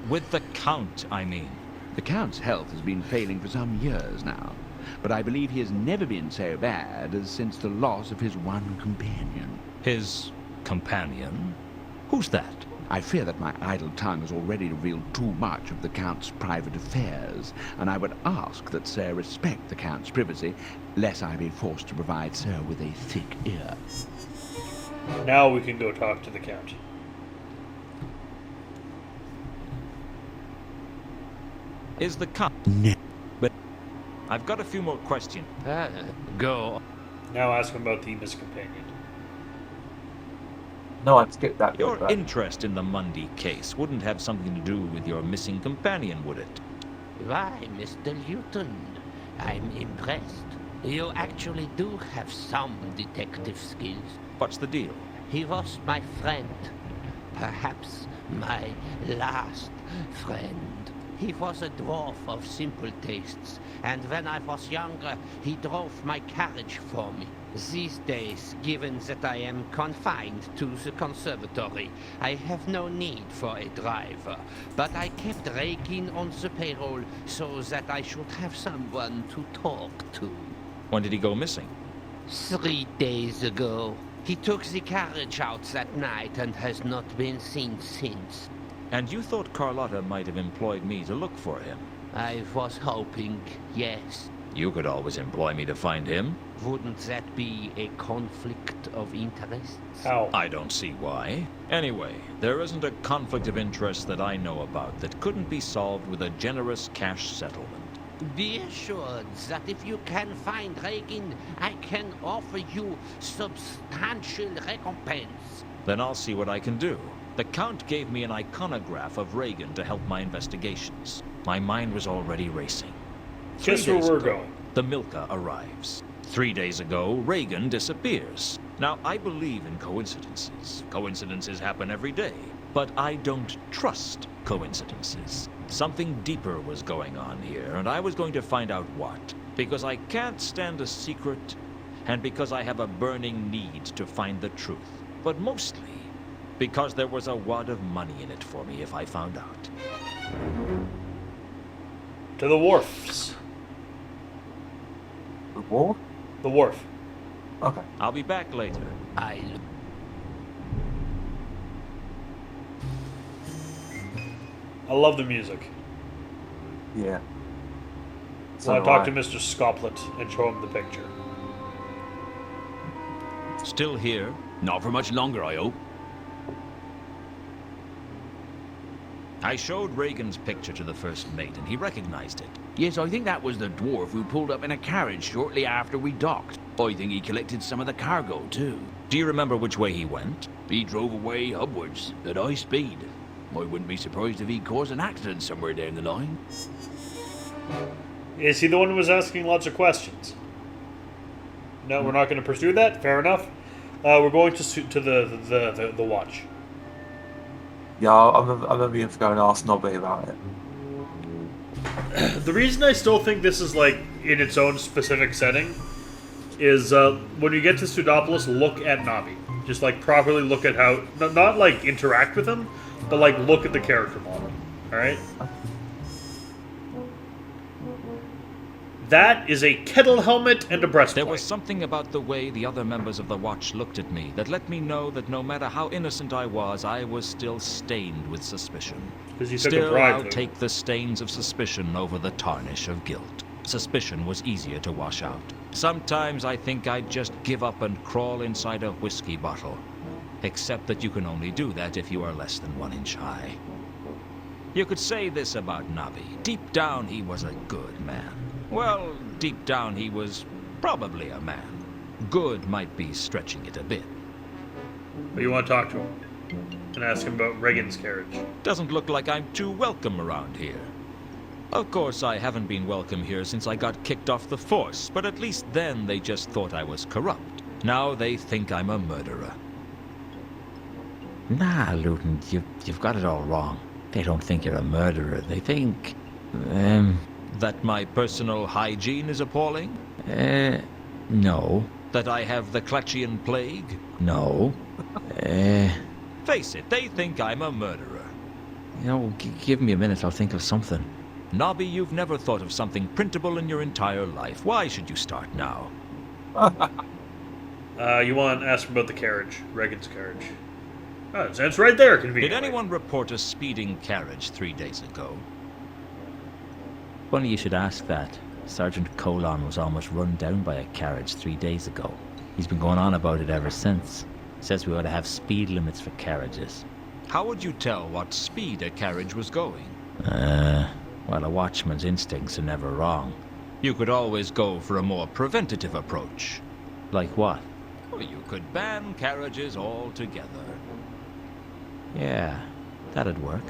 Speaker 3: With the Count, I mean.
Speaker 9: The Count's health has been failing for some years now, but I believe he has never been so bad as since the loss of his one companion.
Speaker 3: His companion? Who's that?
Speaker 9: I fear that my idle tongue has already revealed too much of the Count's private affairs, and I would ask that Sir respect the Count's privacy, lest I be forced to provide Sir with a thick ear.
Speaker 1: Now we can go talk to the Count.
Speaker 3: Is the Count?
Speaker 9: No.
Speaker 3: But I've got a few more questions.
Speaker 4: Go.
Speaker 1: Now ask him about the missing companion.
Speaker 2: no, I skipped that.
Speaker 3: Your
Speaker 2: bit, but
Speaker 3: interest in the Mundy case wouldn't have something to do with your missing companion, would it?
Speaker 4: Why, Mr. Luton? I'm impressed. You actually do have some detective skills.
Speaker 3: What's the deal?
Speaker 4: He was my friend. Perhaps my last friend. He was a dwarf of simple tastes, and when I was younger, he drove my carriage for me. These days, given that I am confined to the conservatory, I have no need for a driver, but I kept raking on the payroll so that I should have someone to talk to.
Speaker 3: When did he go missing?
Speaker 4: 3 days ago. He took the carriage out that night and has not been seen since.
Speaker 3: And you thought Carlotta might have employed me to look for him?
Speaker 4: I was hoping, yes.
Speaker 6: You could always employ me to find him.
Speaker 4: Wouldn't that be a conflict of interests?
Speaker 1: How?
Speaker 6: I don't see why. Anyway, there isn't a conflict of interest that I know about that couldn't be solved with a generous cash settlement.
Speaker 4: Be assured that if you can find Reagan, I can offer you substantial recompense.
Speaker 6: Then I'll see what I can do. The Count gave me an iconograph of Reagan to help my investigations. My mind was already racing.
Speaker 1: Guess where we're going.
Speaker 6: The Milka arrives. 3 days ago, Reagan disappears. Now, I believe in coincidences. Coincidences happen every day. But I don't trust coincidences. Something deeper was going on here, and I was going to find out what. Because I can't stand a secret, and because I have a burning need to find the truth. But mostly, because there was a wad of money in it for me if I found out.
Speaker 1: To the wharfs.
Speaker 2: The war?
Speaker 1: The wharf.
Speaker 2: Okay.
Speaker 6: I'll be back later.
Speaker 4: I
Speaker 1: love the music.
Speaker 2: Yeah.
Speaker 1: So I talk to Mr. Scoplet and show him the picture.
Speaker 6: Still here?
Speaker 9: Not for much longer, I hope.
Speaker 6: I showed Reagan's picture to the first mate, and he recognized it.
Speaker 9: Yes, I think that was the dwarf who pulled up in a carriage shortly after we docked. I think he collected some of the cargo, too.
Speaker 6: Do you remember which way he went?
Speaker 9: He drove away upwards at high speed. I wouldn't be surprised if he caused an accident somewhere down the line.
Speaker 1: Is he the one who was asking lots of questions? No, we're not going to pursue that. Fair enough. We're going to the watch.
Speaker 2: Yeah, I'm gonna be going to ask Nobby about it.
Speaker 1: The reason I still think this is like in its own specific setting is when you get to Pseudopolis, look at Navi. Just like properly look at how not like interact with him, but like look at the character model. All right. That is a kettle helmet and a breastplate.
Speaker 6: There was something about the way the other members of the Watch looked at me that let me know that no matter how innocent I was still stained with suspicion.
Speaker 1: Because you took a
Speaker 6: Still,
Speaker 1: bribe,
Speaker 6: I'll
Speaker 1: Luke.
Speaker 6: take the stains of suspicion over the tarnish of guilt. Suspicion was easier to wash out. Sometimes I think I'd just give up and crawl inside a whiskey bottle. Except that you can only do that if you are less than 1 inch high. You could say this about Navi. Deep down, he was a good man. Well, deep down, he was probably a man. Good might be stretching it a bit.
Speaker 1: But you want to talk to him and ask him about Reagan's carriage.
Speaker 6: Doesn't look like I'm too welcome around here. Of course, I haven't been welcome here since I got kicked off the force, but at least then they just thought I was corrupt. Now they think I'm a murderer.
Speaker 10: Nah, Luton, you've got it all wrong. They don't think you're a murderer. They think,
Speaker 6: That my personal hygiene is appalling?
Speaker 10: no,
Speaker 6: That I have the Clatchian plague?
Speaker 10: no,
Speaker 6: Face it, they think I'm a murderer.
Speaker 10: you know, give me a minute, I'll think of something.
Speaker 6: Nobby, you've never thought of something printable in your entire life. Why should you start now?
Speaker 1: You want to ask him about the carriage, Reagan's carriage. Oh, it's right there, conveniently.
Speaker 6: Did anyone report a speeding carriage 3 days ago?
Speaker 10: Funny you should ask that. Sergeant Colon was almost run down by a carriage 3 days ago. He's been going on about it ever since. Says we ought to have speed limits for carriages.
Speaker 6: How would you tell what speed a carriage was going?
Speaker 10: Well, a watchman's instincts are never wrong.
Speaker 6: You could always go for a more preventative approach.
Speaker 10: Like what?
Speaker 6: Well, you could ban carriages altogether.
Speaker 10: Yeah, that'd work.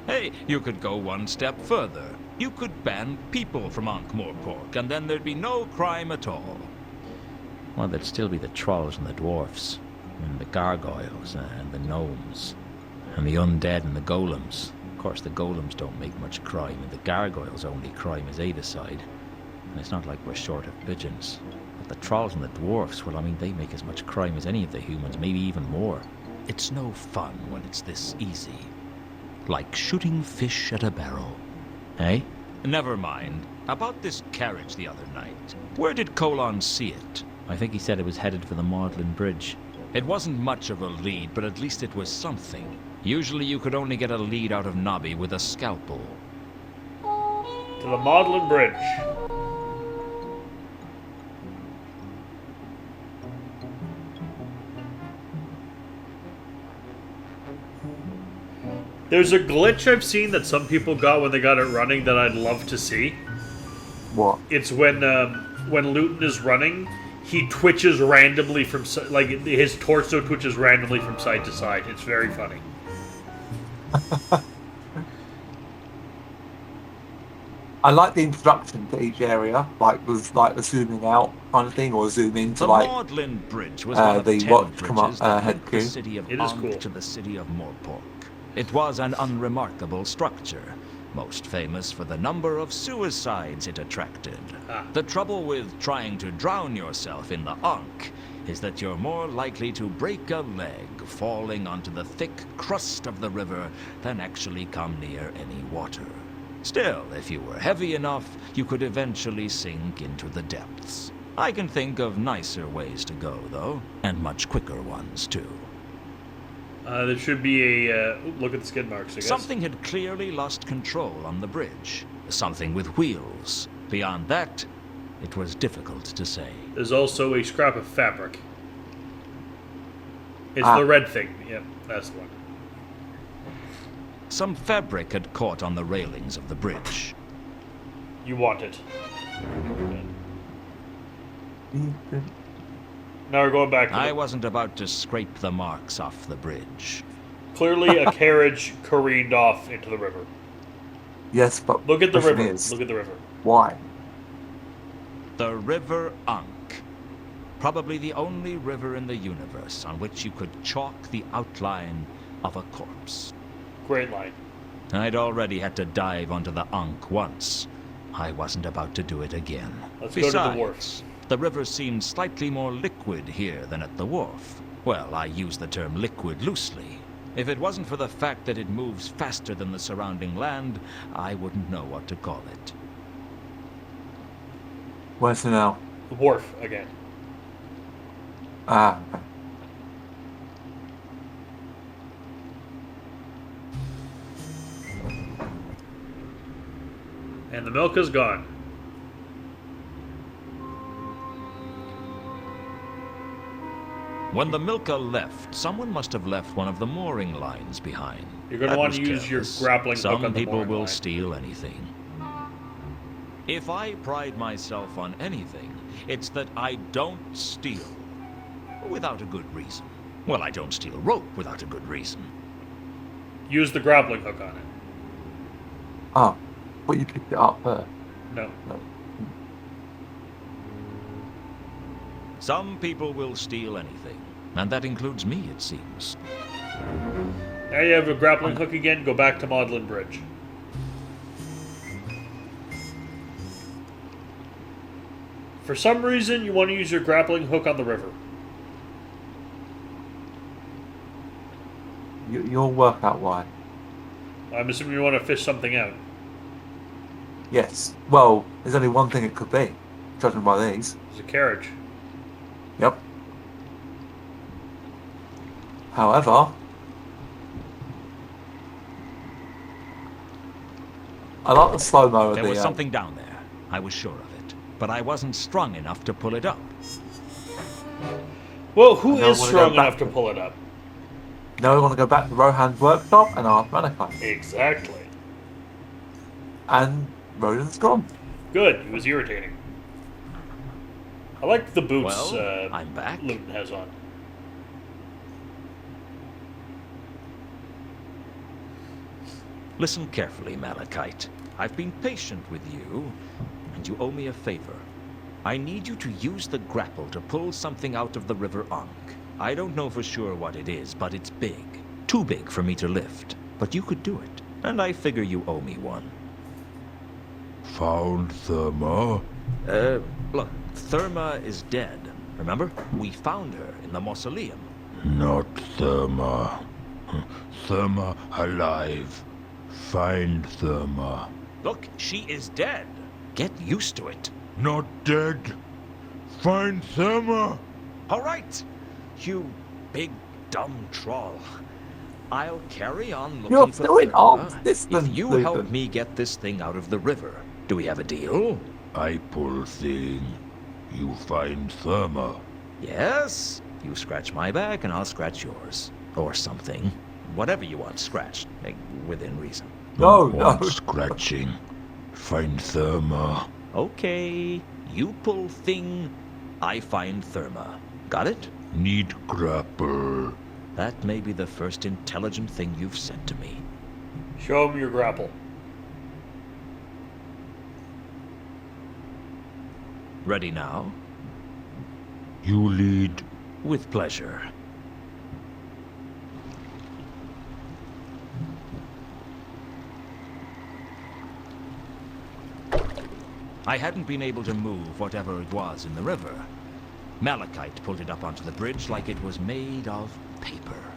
Speaker 6: Hey, you could go one step further. You could ban people from Ankh-Morpork, and then there'd be no crime at all.
Speaker 10: Well, there'd still be the trolls and the dwarfs, and the gargoyles, and the gnomes, and the undead and the golems. Of course, the golems don't make much crime, and the gargoyles' only crime is Adacide. And it's not like we're short of pigeons. But the trolls and the dwarfs, well, I mean, they make as much crime as any of the humans, maybe even more.
Speaker 6: It's no fun when it's this easy. Like shooting fish at a barrel.
Speaker 10: Eh?
Speaker 6: Never mind. About this carriage the other night. Where did Colon see it?
Speaker 10: I think he said it was headed for the Magdalen Bridge.
Speaker 6: It wasn't much of a lead, but at least it was something. Usually you could only get a lead out of Nobby with a scalpel.
Speaker 1: To the Magdalen Bridge. There's a glitch I've seen that some people got when they got it running that I'd love to see.
Speaker 2: What?
Speaker 1: It's when Luton is running, he twitches randomly from like his torso twitches randomly from side to side. It's very funny.
Speaker 2: I like the introduction to each area, like with like the zooming out kind of thing, or zoom into
Speaker 3: The
Speaker 2: like
Speaker 3: Maudlin Bridge was one of
Speaker 2: the
Speaker 3: 10
Speaker 2: what come
Speaker 3: bridges
Speaker 2: up
Speaker 3: that
Speaker 2: head
Speaker 3: linked the
Speaker 2: queue.
Speaker 3: city of
Speaker 1: It is
Speaker 3: Ankh
Speaker 1: cool.
Speaker 3: to the city of Morpork. It was an unremarkable structure, most famous for the number of suicides it attracted. The trouble with trying to drown yourself in the Ankh is that you're more likely to break a leg falling onto the thick crust of the river than actually come near any water. Still, if you were heavy enough, you could eventually sink into the depths. I can think of nicer ways to go, though, and much quicker ones, too.
Speaker 1: There should be a look at the skid marks, I guess.
Speaker 3: Something had clearly lost control on the bridge. Something with wheels. Beyond that, it was difficult to say.
Speaker 1: There's also a scrap of fabric. It's
Speaker 2: Ah.
Speaker 1: the red thing. Yep, that's the one.
Speaker 3: Some fabric had caught on the railings of the bridge.
Speaker 1: You want it. Now we're going back to
Speaker 3: I wasn't about to scrape the marks off the bridge.
Speaker 1: Clearly a carriage careened off into the river.
Speaker 2: Yes, but
Speaker 1: Look at the
Speaker 2: question
Speaker 1: river.
Speaker 2: is,
Speaker 1: Look at the river.
Speaker 2: why?
Speaker 3: The River Ankh. Probably the only river in the universe on which you could chalk the outline of a corpse.
Speaker 1: Great line.
Speaker 3: I'd already had to dive onto the Ankh once. I wasn't about to do it again.
Speaker 1: Let's go to the
Speaker 3: Besides,
Speaker 1: wharf.
Speaker 3: the river seemed slightly more liquid here than at the wharf. Well, I use the term liquid loosely. If it wasn't for the fact that it moves faster than the surrounding land, I wouldn't know what to call it.
Speaker 2: Where's it now?
Speaker 1: The wharf again.
Speaker 2: Ah, okay.
Speaker 1: And the milk is gone.
Speaker 3: When the Milka left, someone must have left one of the mooring lines behind.
Speaker 1: You're going to
Speaker 3: That
Speaker 1: want
Speaker 3: was
Speaker 1: to use your
Speaker 3: careless.
Speaker 1: grappling hook
Speaker 3: Some
Speaker 1: on the
Speaker 3: people
Speaker 1: mooring
Speaker 3: will
Speaker 1: line.
Speaker 3: steal anything. If I pride myself on anything, it's that I don't steal without a good reason. Well, I don't steal rope without a good reason.
Speaker 1: Use the grappling hook on it.
Speaker 2: Oh, but you picked it up there.
Speaker 1: No.
Speaker 2: No.
Speaker 3: Some people will steal anything, and that includes me, it seems.
Speaker 1: Now you have a grappling hook again. Go back to Maudlin Bridge. For some reason, you want to use your grappling hook on the river.
Speaker 2: You'll work out why.
Speaker 1: I'm assuming you want to fish something out.
Speaker 2: Yes. Well, there's only one thing it could be, judging by these.
Speaker 1: There's a carriage.
Speaker 2: Yep. However, I like the slow-mo of
Speaker 3: There
Speaker 2: the...
Speaker 3: was something down there. I was sure of it. But I wasn't strong enough to pull it up.
Speaker 1: Well, who
Speaker 2: I don't
Speaker 1: is
Speaker 2: wanna
Speaker 1: strong
Speaker 2: go back
Speaker 1: enough to
Speaker 2: to-
Speaker 1: pull it up?
Speaker 2: Now we want to go back to Rohan's workshop and ask Malachi.
Speaker 1: Exactly.
Speaker 2: And Rodan's gone.
Speaker 1: Good. He was irritating. I like the boots
Speaker 3: Well, I'm back.
Speaker 1: Luton has on.
Speaker 3: Listen carefully, Malachite. I've been patient with you, and you owe me a favor. I need you to use the grapple to pull something out of the River Ankh. I don't know for sure what it is, but it's big. Too big for me to lift. But you could do it, and I figure you owe me one.
Speaker 5: Found Therma?
Speaker 3: Look, Therma is dead. Remember? We found her in the mausoleum.
Speaker 5: Not Therma. Therma alive. Find Therma.
Speaker 3: Look, she is dead. Get used to it.
Speaker 5: Not dead. Find Therma.
Speaker 3: All right, you big dumb troll. I'll carry on looking
Speaker 2: You're
Speaker 3: for
Speaker 2: still in
Speaker 3: Therma
Speaker 2: arms
Speaker 3: if
Speaker 2: distance,
Speaker 3: you
Speaker 2: Luther.
Speaker 3: help me get this thing out of the river. Do we have a deal?
Speaker 5: I pull thing. You find Therma.
Speaker 3: Yes. You scratch my back and I'll scratch yours. Or something. whatever you want scratched, within reason.
Speaker 2: No,
Speaker 5: Want
Speaker 2: no.
Speaker 5: scratching. Find Therma.
Speaker 3: Okay, you pull thing, I find Therma. Got it?
Speaker 5: Need grapple.
Speaker 3: That may be the first intelligent thing you've said to me.
Speaker 1: Show him your grapple.
Speaker 3: Ready now?
Speaker 5: You lead.
Speaker 3: With pleasure. I hadn't been able to move whatever it was in the river. Malachite pulled it up onto the bridge like it was made of paper.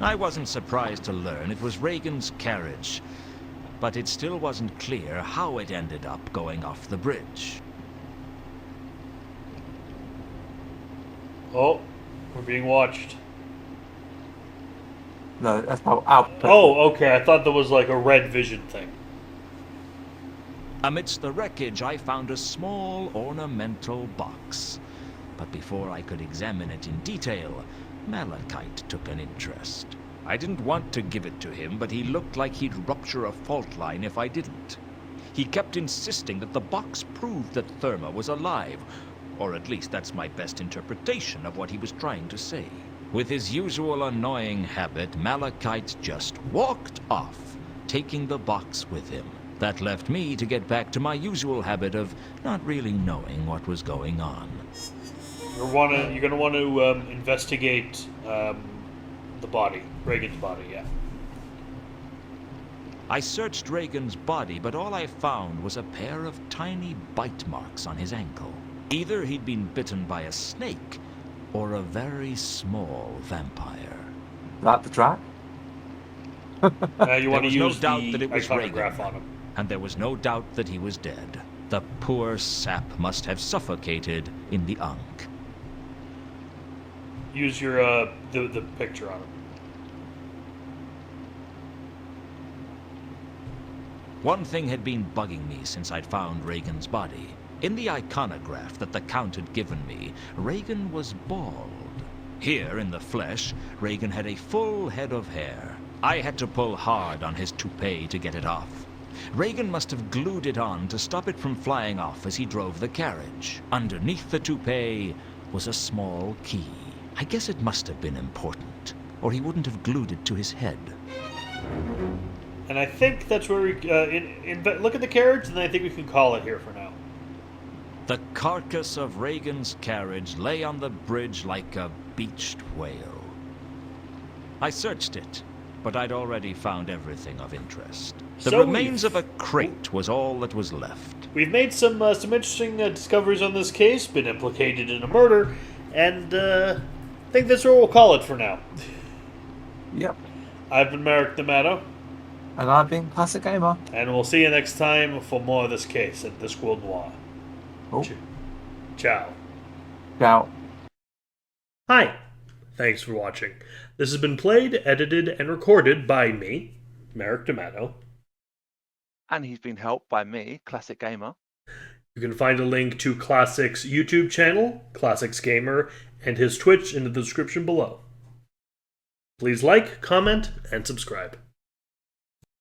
Speaker 3: I wasn't surprised to learn it was Reagan's carriage, but it still wasn't clear how it ended up going off the bridge.
Speaker 1: Oh, we're being watched.
Speaker 2: No, that's our
Speaker 1: Oh, okay. I thought there was like a red vision thing.
Speaker 3: Amidst the wreckage, I found a small ornamental box. But before I could examine it in detail, Malachite took an interest. I didn't want to give it to him, but he looked like he'd rupture a fault line if I didn't. He kept insisting that the box proved that Therma was alive, or at least that's my best interpretation of what he was trying to say. With his usual annoying habit, Malachite just walked off, taking the box with him. That left me to get back to my usual habit of not really knowing what was going on.
Speaker 1: You're gonna want to investigate the body, Reagan's body. Yeah.
Speaker 3: I searched Reagan's body, but all I found was a pair of tiny bite marks on his ankle. Either he'd been bitten by a snake, or a very small vampire.
Speaker 2: Like the track?
Speaker 1: You want to
Speaker 3: There
Speaker 1: use
Speaker 3: was no doubt
Speaker 1: the
Speaker 3: that it was
Speaker 1: iconograph
Speaker 3: Reagan,
Speaker 1: on him.
Speaker 3: and there was no doubt that he was dead. The poor sap must have suffocated in the Ankh.
Speaker 1: Use your the picture on him.
Speaker 3: One thing had been bugging me since I'd found Reagan's body. In the iconograph that the Count had given me, Reagan was bald. Here, in the flesh, Reagan had a full head of hair. I had to pull hard on his toupee to get it off. Reagan must have glued it on to stop it from flying off as he drove the carriage. Underneath the toupee was a small key. I guess it must have been important, or he wouldn't have glued it to his head.
Speaker 1: And I think that's where we look at the carriage, and then I think we can call it here for now.
Speaker 3: The carcass of Reagan's carriage lay on the bridge like a beached whale. I searched it, but I'd already found everything of interest. The
Speaker 1: So
Speaker 3: remains of a crate was all that was left.
Speaker 1: We've made some interesting discoveries on this case, been implicated in a murder, and I think that's where we'll call it for now.
Speaker 2: Yep.
Speaker 1: I've been Merrick D'Amato,
Speaker 2: And I've been Classic Gamer.
Speaker 1: and we'll see you next time for more of this case at Discworld Noir.
Speaker 2: Oh,
Speaker 1: Ciao.
Speaker 2: ciao.
Speaker 1: Hi. Thanks for watching. This has been played, edited, and recorded by me, Merrick D'Amato.
Speaker 11: And he's been helped by me, Classic Gamer.
Speaker 1: You can find a link to Classic's YouTube channel, Classics Gamer, and his Twitch in the description below. Please like, comment, and subscribe.